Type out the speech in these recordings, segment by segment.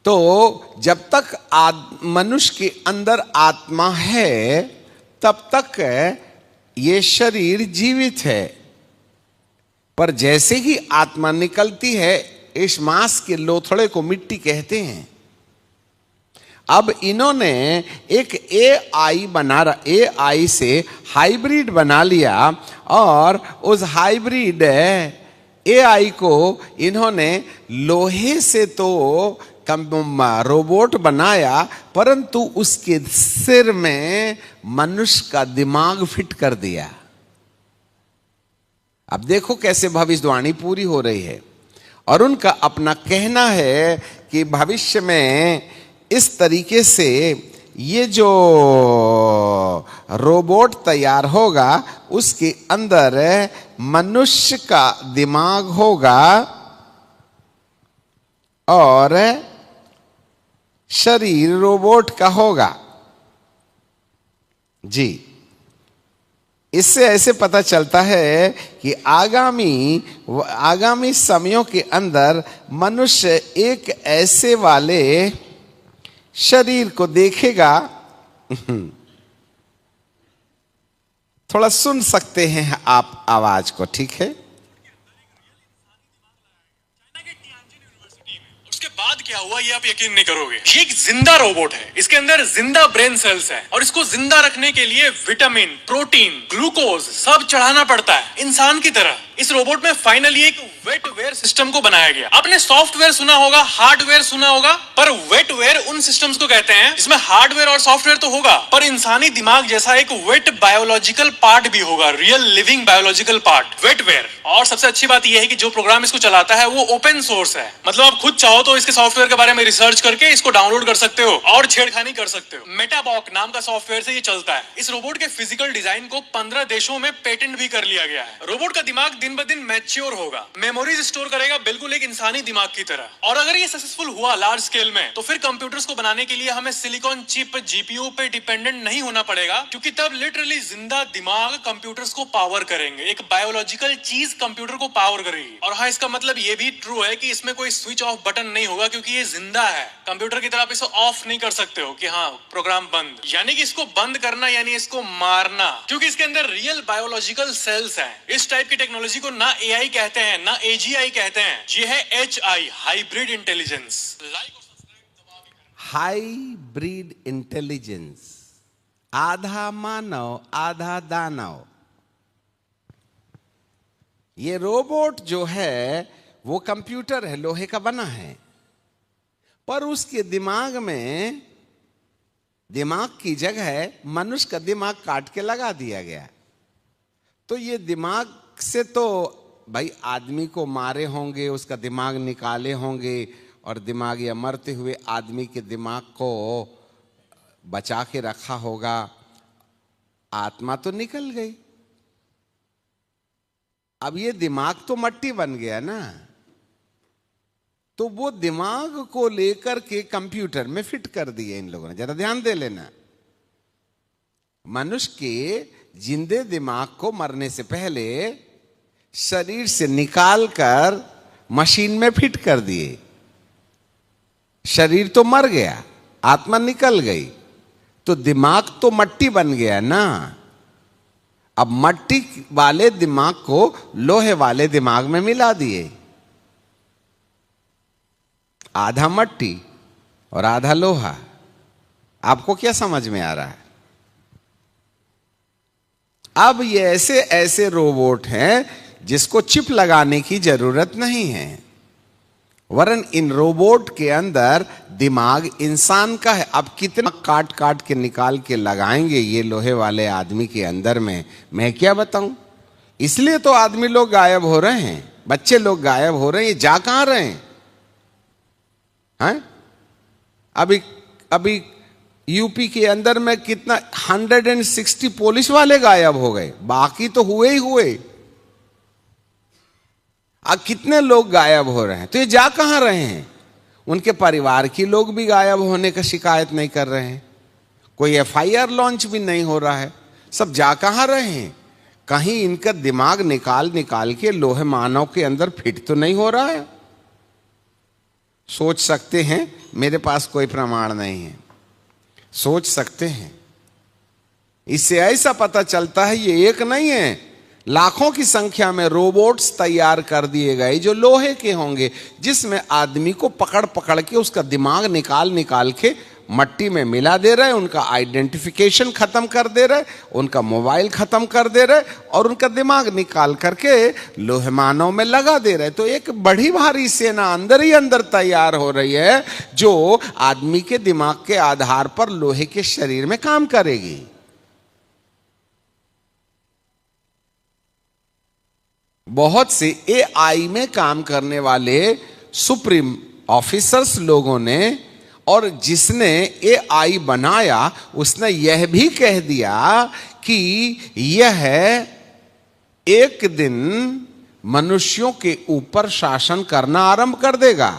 तो जब तक मनुष्य के अंदर आत्मा है तब तक ये शरीर जीवित है, पर जैसे ही आत्मा निकलती है इस मांस के लोथड़े को मिट्टी कहते हैं। अब इन्होंने एक एआई से हाइब्रिड बना लिया और उस हाइब्रिड एआई को इन्होंने लोहे से तो रोबोट बनाया, परंतु उसके सिर में मनुष्य का दिमाग फिट कर दिया। अब देखो कैसे भविष्यवाणी पूरी हो रही है। और उनका अपना कहना है कि भविष्य में इस तरीके से ये जो रोबोट तैयार होगा उसके अंदर मनुष्य का दिमाग होगा और शरीर रोबोट का होगा। जी, इससे ऐसे पता चलता है कि आगामी समयों के अंदर मनुष्य एक ऐसे वाले शरीर को देखेगा। थोड़ा सुन सकते हैं आप आवाज को, ठीक है? बाद क्या हुआ ये आप यकीन नहीं करोगे। ये एक जिंदा रोबोट है, इसके अंदर जिंदा ब्रेन सेल्स हैं और इसको जिंदा रखने के लिए विटामिन, प्रोटीन, ग्लूकोज सब चढ़ाना पड़ता है इंसान की तरह। इस रोबोट में फाइनली एक वेटवेयर सिस्टम को बनाया गया। आपने सॉफ्टवेयर सुना होगा, हार्डवेयर सुना होगा, पर वेटवेयर उन सिस्टम्स को कहते हैं जिसमें हार्डवेयर और सॉफ्टवेयर तो होगा पर इंसानी दिमाग जैसा एक वेट बायोलॉजिकल पार्ट भी होगा, रियल लिविंग बायोलॉजिकल पार्ट, वेटवेयर। और सबसे अच्छी बात यह है कि जो प्रोग्राम इसको चलाता है वो ओपन सोर्स है, मतलब आप खुद चाहो तो इसके सॉफ्टवेयर के बारे में रिसर्च करके इसको डाउनलोड कर सकते हो और छेड़खानी कर सकते हो। मेटाबॉक नाम का सॉफ्टवेयर से ये चलता है। इस रोबोट के फिजिकल डिजाइन को 15 देशों में पेटेंट भी कर लिया गया है। रोबोट का दिमाग दिन ब दिन मैच्योर होगा, मेमोरीज स्टोर करेगा बिल्कुल एक इंसानी दिमाग की तरह। और अगर ये सक्सेसफुल हुआ लार्ज स्केल में तो फिर कंप्यूटर्स को बनाने के लिए हमें सिलिकॉन चिप जीपीयू पे डिपेंडेंट नहीं होना पड़ेगा, क्योंकि तब लिटरली जिंदा दिमाग कंप्यूटर्स को पावर करेंगे। एक बायोलॉजिकल चीज कंप्यूटर को पावर करेगी। और हाँ, इसका मतलब ये भी ट्रू है कि इसमें कोई स्विच ऑफ बटन नहीं होगा, क्योंकि ये जिंदा है। कंप्यूटर की तरह आप इसे ऑफ नहीं कर सकते हो कि हाँ प्रोग्राम बंद, यानी कि इसको बंद करना यानी इसको मारना, क्योंकि इसके अंदर रियल बायोलॉजिकल सेल्स हैं। इस टाइप की टेक्नोलॉजी को ना एआई कहते हैं ना एजीआई कहते हैं, ये है HI, hybrid intelligence. Hybrid intelligence, आधा मानव आधा दानव। ये रोबोट जो है वो कंप्यूटर है, लोहे का बना है, पर उसके दिमाग में दिमाग की जगह मनुष्य का दिमाग काट के लगा दिया गया। तो ये दिमाग से तो भाई आदमी को मारे होंगे, उसका दिमाग निकाले होंगे और दिमाग या मरते हुए आदमी के दिमाग को बचा के रखा होगा। आत्मा तो निकल गई, अब ये दिमाग तो मट्टी बन गया ना, तो वो दिमाग को लेकर के कंप्यूटर में फिट कर दिए इन लोगों ने। जरा ध्यान दे लेना, मनुष्य के जिंदे दिमाग को मरने से पहले शरीर से निकालकर मशीन में फिट कर दिए। शरीर तो मर गया, आत्मा निकल गई, तो दिमाग तो मट्टी बन गया ना। अब मट्टी वाले दिमाग को लोहे वाले दिमाग में मिला दिए, आधा मट्टी और आधा लोहा। आपको क्या समझ में आ रहा है? अब ये ऐसे ऐसे रोबोट हैं जिसको चिप लगाने की जरूरत नहीं है, वरन इन रोबोट के अंदर दिमाग इंसान का है। अब कितना काट काट के निकाल के लगाएंगे ये लोहे वाले आदमी के अंदर में, मैं क्या बताऊं। इसलिए तो आदमी लोग गायब हो रहे हैं, बच्चे लोग गायब हो रहे हैं। ये जा कहां रहे हैं? अभी यूपी के अंदर में कितना 160 पुलिस वाले गायब हो गए, बाकी तो हुए ही हुए। अब कितने लोग गायब हो रहे हैं, तो ये जा कहां रहे हैं? उनके परिवार के लोग भी गायब होने का शिकायत नहीं कर रहे हैं, कोई एफआईआर लॉन्च भी नहीं हो रहा है। सब जा कहां रहे हैं? कहीं इनका दिमाग निकाल निकाल के लोहे मानव के अंदर फिट तो नहीं हो रहा है। सोच सकते हैं, मेरे पास कोई प्रमाण नहीं है, सोच सकते हैं। इससे ऐसा पता चलता है ये एक नहीं है, लाखों की संख्या में रोबोट्स तैयार कर दिए गए जो लोहे के होंगे, जिसमें आदमी को पकड़ पकड़ के उसका दिमाग निकाल निकाल के मट्टी में मिला दे रहे, उनका आइडेंटिफिकेशन खत्म कर दे रहे, उनका मोबाइल खत्म कर दे रहे और उनका दिमाग निकाल करके लोहे मानव में लगा दे रहे। तो एक बड़ी भारी सेना अंदर ही अंदर तैयार हो रही है जो आदमी के दिमाग के आधार पर लोहे के शरीर में काम करेगी। बहुत से एआई में काम करने वाले सुप्रीम ऑफिसर्स लोगों ने, और जिसने एआई बनाया उसने यह भी कह दिया कि यह एक दिन मनुष्यों के ऊपर शासन करना आरंभ कर देगा।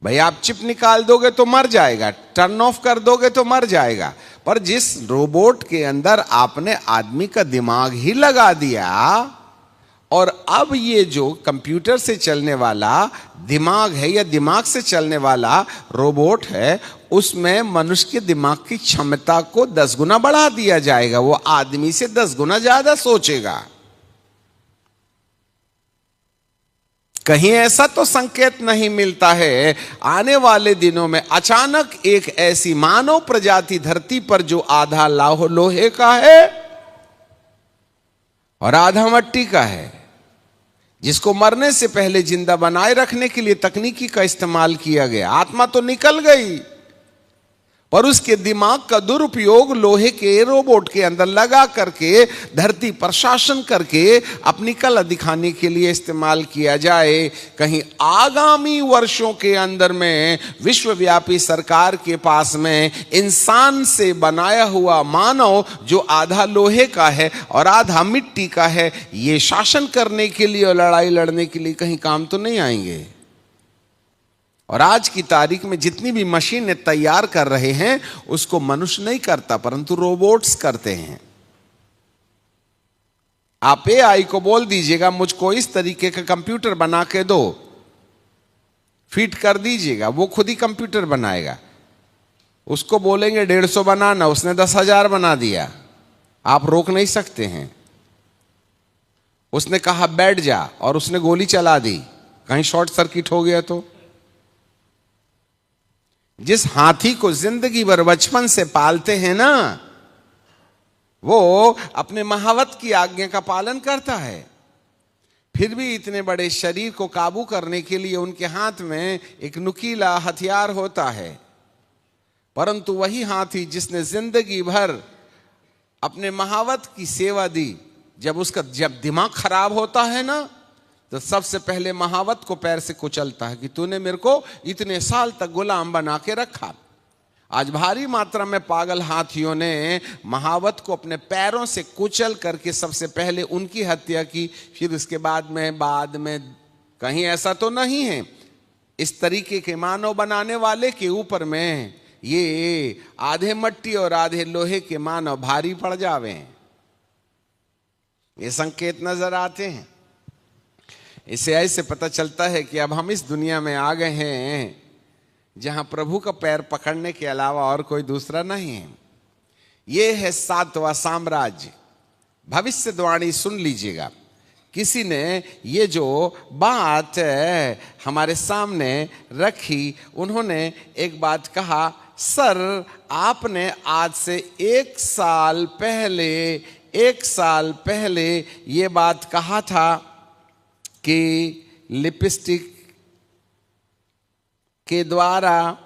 भाई आप चिप निकाल दोगे तो मर जाएगा, टर्न ऑफ कर दोगे तो मर जाएगा, पर जिस रोबोट के अंदर आपने आदमी का दिमाग ही लगा दिया, और अब ये जो कंप्यूटर से चलने वाला दिमाग है या दिमाग से चलने वाला रोबोट है, उसमें मनुष्य के दिमाग की क्षमता को 10 गुना बढ़ा दिया जाएगा। वो आदमी से 10 गुना ज्यादा सोचेगा। कहीं ऐसा तो संकेत नहीं मिलता है आने वाले दिनों में अचानक एक ऐसी मानव प्रजाति धरती पर जो आधा लोहे का है और आधा मट्टी का है, जिसको मरने से पहले जिंदा बनाए रखने के लिए तकनीकी का इस्तेमाल किया गया। आत्मा तो निकल गई, पर उसके दिमाग का दुरुपयोग लोहे के रोबोट के अंदर लगा करके धरती पर शासन करके अपनी कला दिखाने के लिए इस्तेमाल किया जाए। कहीं आगामी वर्षों के अंदर में विश्वव्यापी सरकार के पास में इंसान से बनाया हुआ मानव जो आधा लोहे का है और आधा मिट्टी का है, ये शासन करने के लिए और लड़ाई लड़ने के लिए कहीं काम तो नहीं आएंगे। और आज की तारीख में जितनी भी मशीनें तैयार कर रहे हैं उसको मनुष्य नहीं करता, परंतु रोबोट्स करते हैं। आप एआई को बोल दीजिएगा मुझको इस तरीके का कंप्यूटर बना के दो, फिट कर दीजिएगा, वो खुद ही कंप्यूटर बनाएगा। उसको बोलेंगे 150 बनाना, उसने 10,000 बना दिया, आप रोक नहीं सकते हैं। उसने कहा बैठ जा और उसने गोली चला दी, कहीं शॉर्ट सर्किट हो गया तो। जिस हाथी को जिंदगी भर बचपन से पालते हैं ना, वो अपने महावत की आज्ञा का पालन करता है, फिर भी इतने बड़े शरीर को काबू करने के लिए उनके हाथ में एक नुकीला हथियार होता है। परंतु वही हाथी जिसने जिंदगी भर अपने महावत की सेवा दी, जब दिमाग खराब होता है ना, तो सबसे पहले महावत को पैर से कुचलता है कि तूने मेरे को इतने साल तक गुलाम बना के रखा। आज भारी मात्रा में पागल हाथियों ने महावत को अपने पैरों से कुचल करके सबसे पहले उनकी हत्या की, फिर उसके बाद में कहीं ऐसा तो नहीं है इस तरीके के मानव बनाने वाले के ऊपर में ये आधे मट्टी और आधे लोहे के मानव भारी पड़ जावे। ये संकेत नजर आते हैं। इससे ऐसे पता चलता है कि अब हम इस दुनिया में आ गए हैं जहां प्रभु का पैर पकड़ने के अलावा और कोई दूसरा नहीं है। ये है 7वां साम्राज्य। भविष्यवाणी सुन लीजिएगा। किसी ने ये जो बात हमारे सामने रखी, उन्होंने एक बात कहा, सर आपने आज से 1 साल पहले ये बात कहा था कि लिपस्टिक के द्वारा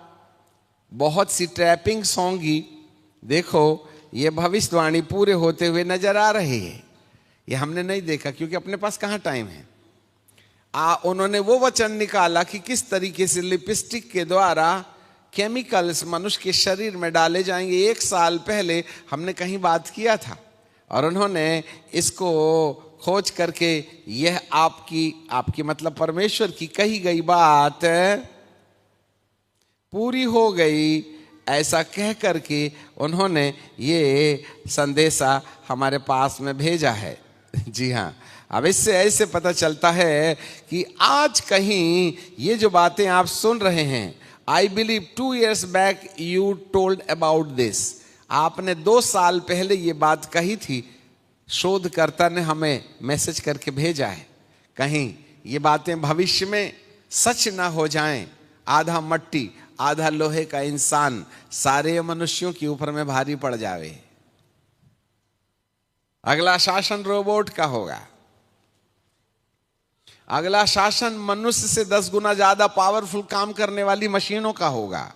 बहुत सी ट्रैपिंग्स होंगी। देखो ये भविष्यवाणी पूरे होते हुए नजर आ रही है। ये हमने नहीं देखा क्योंकि अपने पास कहाँ टाइम है। उन्होंने वो वचन निकाला कि किस तरीके से लिपस्टिक के द्वारा केमिकल्स मनुष्य के शरीर में डाले जाएंगे। 1 साल पहले हमने कहीं बात किया था और उन्होंने इसको खोज करके यह आपकी मतलब परमेश्वर की कही गई बात पूरी हो गई, ऐसा कह करके उन्होंने ये संदेशा हमारे पास में भेजा है। जी हाँ, अब इससे ऐसे पता चलता है कि आज कहीं ये जो बातें आप सुन रहे हैं, I believe 2 years back you told about this, आपने 2 साल पहले ये बात कही थी, शोधकर्ता ने हमें मैसेज करके भेजा है, कहीं ये बातें भविष्य में सच ना हो जाएं। आधा मट्टी आधा लोहे का इंसान सारे मनुष्यों के ऊपर में भारी पड़ जावे। अगला शासन रोबोट का होगा, अगला शासन मनुष्य से 10 गुना ज्यादा पावरफुल काम करने वाली मशीनों का होगा।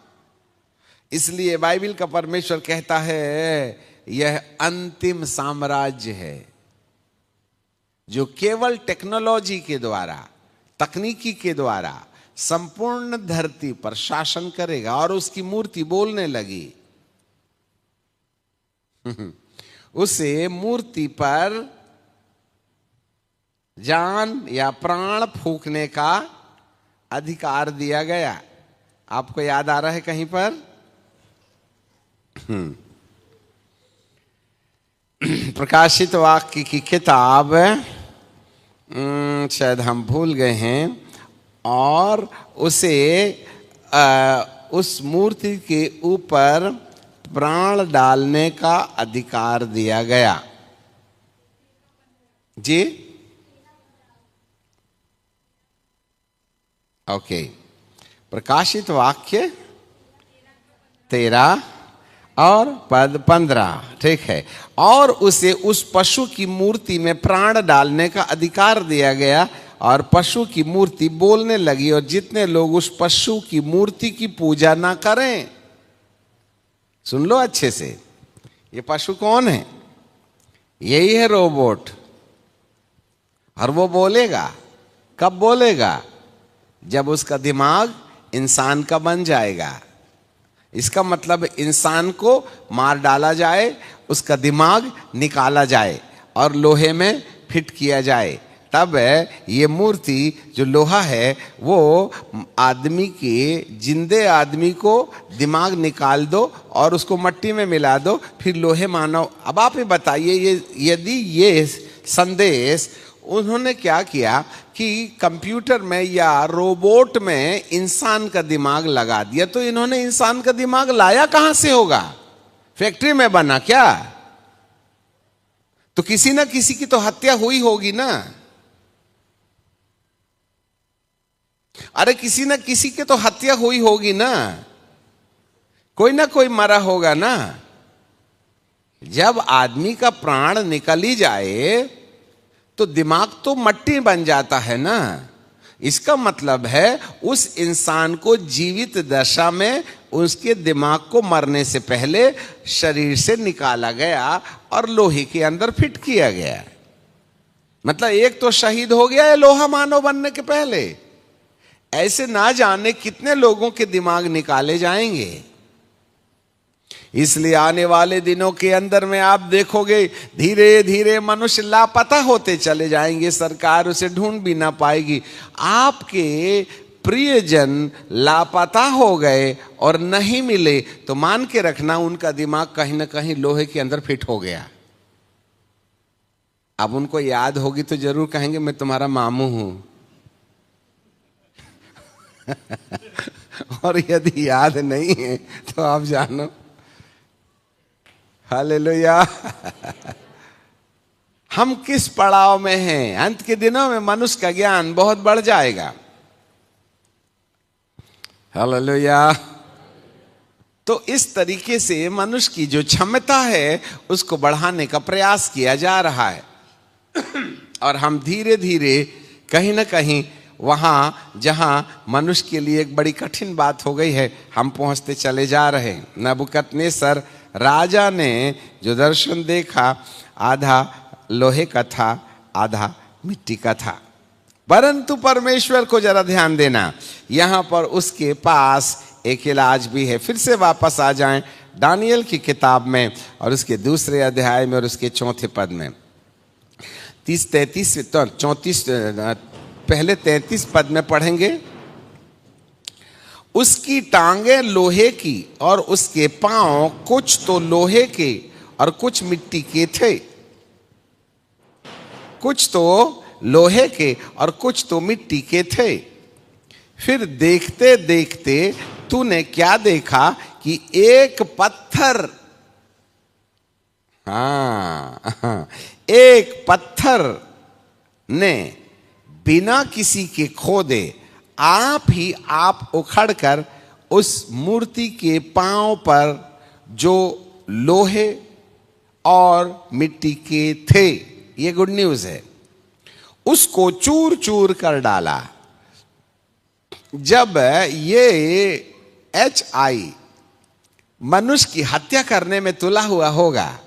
इसलिए बाइबल का परमेश्वर कहता है यह अंतिम साम्राज्य है जो केवल टेक्नोलॉजी के द्वारा, तकनीकी के द्वारा संपूर्ण धरती पर शासन करेगा। और उसकी मूर्ति बोलने लगी। उसे मूर्ति पर जान या प्राण फूंकने का अधिकार दिया गया। आपको याद आ रहा है कहीं पर? प्रकाशित वाक्य की किताब, शायद हम भूल गए हैं, और उसे उस मूर्ति के ऊपर प्राण डालने का अधिकार दिया गया। जी ओके, प्रकाशित वाक्य 13 और पद 15, ठीक है। और उसे उस पशु की मूर्ति में प्राण डालने का अधिकार दिया गया और पशु की मूर्ति बोलने लगी, और जितने लोग उस पशु की मूर्ति की पूजा ना करें, सुन लो अच्छे से, ये पशु कौन है? यही है रोबोट। और वो बोलेगा, कब बोलेगा? जब उसका दिमाग इंसान का बन जाएगा। इसका मतलब इंसान को मार डाला जाए, उसका दिमाग निकाला जाए और लोहे में फिट किया जाए, तब ये मूर्ति जो लोहा है वो आदमी के, जिंदे आदमी को दिमाग निकाल दो और उसको मट्टी में मिला दो, फिर लोहे मानव। अब आप ही बताइए, ये यदि ये संदेश उन्होंने क्या किया कि कंप्यूटर में या रोबोट में इंसान का दिमाग लगा दिया, तो इन्होंने इंसान का दिमाग लाया कहां से होगा? फैक्ट्री में बना क्या? तो किसी ना किसी की तो हत्या हुई होगी ना। अरे किसी ना किसी की तो हत्या हुई होगी ना, कोई ना कोई मरा होगा ना। जब आदमी का प्राण निकल ही जाए तो दिमाग तो मट्टी बन जाता है ना। इसका मतलब है उस इंसान को जीवित दशा में उसके दिमाग को मरने से पहले शरीर से निकाला गया और लोहे के अंदर फिट किया गया। मतलब एक तो शहीद हो गया है लोहा मानव बनने के पहले। ऐसे ना जाने कितने लोगों के दिमाग निकाले जाएंगे। इसलिए आने वाले दिनों के अंदर में आप देखोगे धीरे धीरे मनुष्य लापता होते चले जाएंगे, सरकार उसे ढूंढ भी ना पाएगी। आपके प्रियजन लापता हो गए और नहीं मिले तो मान के रखना उनका दिमाग कहीं ना कहीं लोहे के अंदर फिट हो गया। अब उनको याद होगी तो जरूर कहेंगे मैं तुम्हारा मामू हूं। और यदि याद नहीं है तो आप जानो, हालेलुया, हम किस पड़ाव में हैं। अंत के दिनों में मनुष्य का ज्ञान बहुत बढ़ जाएगा। हालेलुया। तो इस तरीके से मनुष्य की जो क्षमता है उसको बढ़ाने का प्रयास किया जा रहा है। और हम धीरे धीरे कहीं ना कहीं वहां जहां मनुष्य के लिए एक बड़ी कठिन बात हो गई है, हम पहुंचते चले जा रहे हैं। नबूकदनेस्सर राजा ने जो दर्शन देखा आधा लोहे का था, आधा मिट्टी का था। परंतु परमेश्वर को जरा ध्यान देना, यहां पर उसके पास एक इलाज भी है। फिर से वापस आ जाएं दानियल की किताब में और उसके दूसरे अध्याय में और उसके 4 पद में 34 पहले 33 पद में पढ़ेंगे। उसकी टांगे लोहे की और उसके पांव कुछ तो लोहे के और कुछ मिट्टी के थे। कुछ तो लोहे के और कुछ तो मिट्टी के थे। फिर देखते देखते तूने क्या देखा कि एक पत्थर, एक पत्थर ने बिना किसी के खोदे आप ही आप उखड़कर उस मूर्ति के पांव पर जो लोहे और मिट्टी के थे, ये गुड न्यूज है, उसको चूर चूर कर डाला। जब ये HI मनुष्य की हत्या करने में तुला हुआ होगा,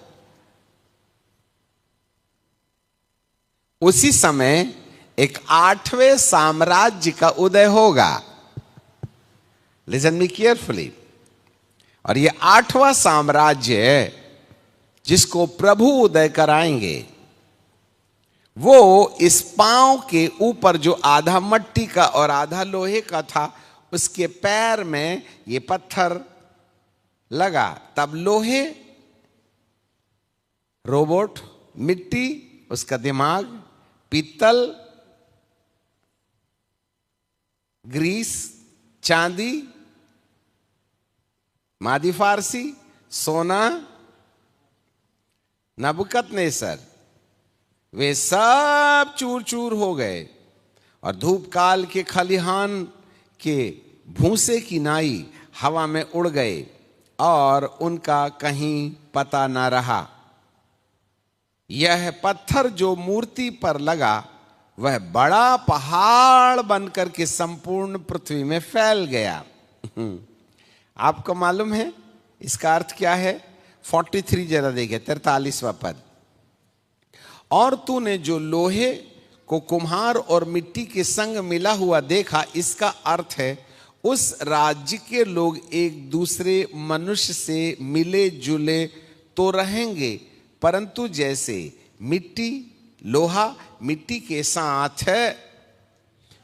उसी समय एक 8वें साम्राज्य का उदय होगा। Listen me carefully. और ये 8वां साम्राज्य जिसको प्रभु उदय कराएंगे, वो इस पांव के ऊपर जो आधा मट्टी का और आधा लोहे का था, उसके पैर में ये पत्थर लगा। तब लोहे रोबोट, मिट्टी उसका दिमाग, पीतल ग्रीस, चांदी मादी फारसी, सोना नबुकदनेस्सर, वे सब चूर चूर हो गए और धूप काल के खलिहान के भूसे की नाई हवा में उड़ गए और उनका कहीं पता न रहा। यह पत्थर जो मूर्ति पर लगा वह बड़ा पहाड़ बनकर के संपूर्ण पृथ्वी में फैल गया। आपको मालूम है इसका अर्थ क्या है? 43 जरा देखिए, 43वां पद। और तूने जो लोहे को कुम्हार और मिट्टी के संग मिला हुआ देखा, इसका अर्थ है उस राज्य के लोग एक दूसरे मनुष्य से मिले जुले तो रहेंगे, परंतु जैसे मिट्टी लोहा मिट्टी के साथ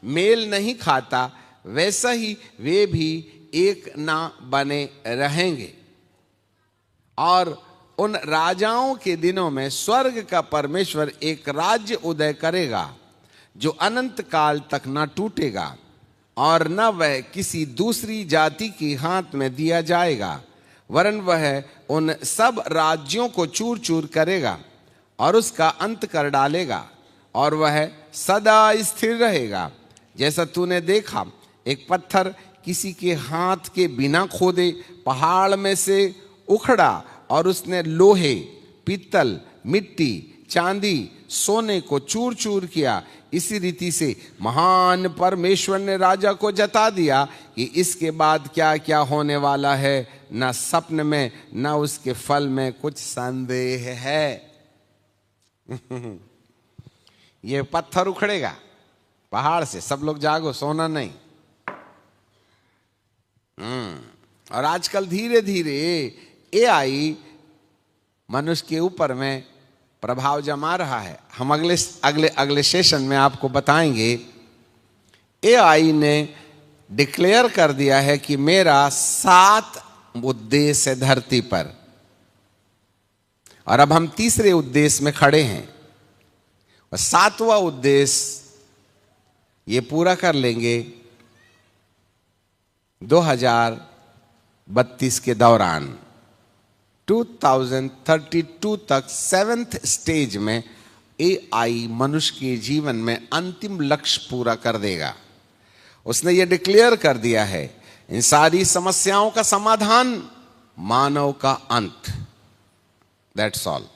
मेल नहीं खाता, वैसा ही वे भी एक ना बने रहेंगे। और उन राजाओं के दिनों में स्वर्ग का परमेश्वर एक राज्य उदय करेगा जो अनंत काल तक न टूटेगा और न वह किसी दूसरी जाति के हाथ में दिया जाएगा, वरन वह उन सब राज्यों को चूर चूर करेगा और उसका अंत कर डालेगा, और वह सदा स्थिर रहेगा। जैसा तूने देखा, एक पत्थर किसी के हाथ के बिना खोदे पहाड़ में से उखड़ा और उसने लोहे, पीतल, मिट्टी, चांदी, सोने को चूर चूर किया। इसी रीति से महान परमेश्वर ने राजा को जता दिया कि इसके बाद क्या क्या होने वाला है, न सपन में न उसके फल में कुछ संदेह है। ये पत्थर उखड़ेगा पहाड़ से, सब लोग जागो, सोना नहीं। और आजकल धीरे धीरे AI मनुष्य के ऊपर में प्रभाव जमा रहा है। हम अगले सेशन में आपको बताएंगे। AI ने डिक्लेयर कर दिया है कि मेरा 7 उद्देश्य है धरती पर, और अब हम तीसरे उद्देश्य में खड़े हैं, और 7वां उद्देश्य ये पूरा कर लेंगे 2032 के दौरान। 2032 तक 7th स्टेज में AI मनुष्य के जीवन में अंतिम लक्ष्य पूरा कर देगा। उसने ये डिक्लेयर कर दिया है, इन सारी समस्याओं का समाधान, मानव का अंत। That's all.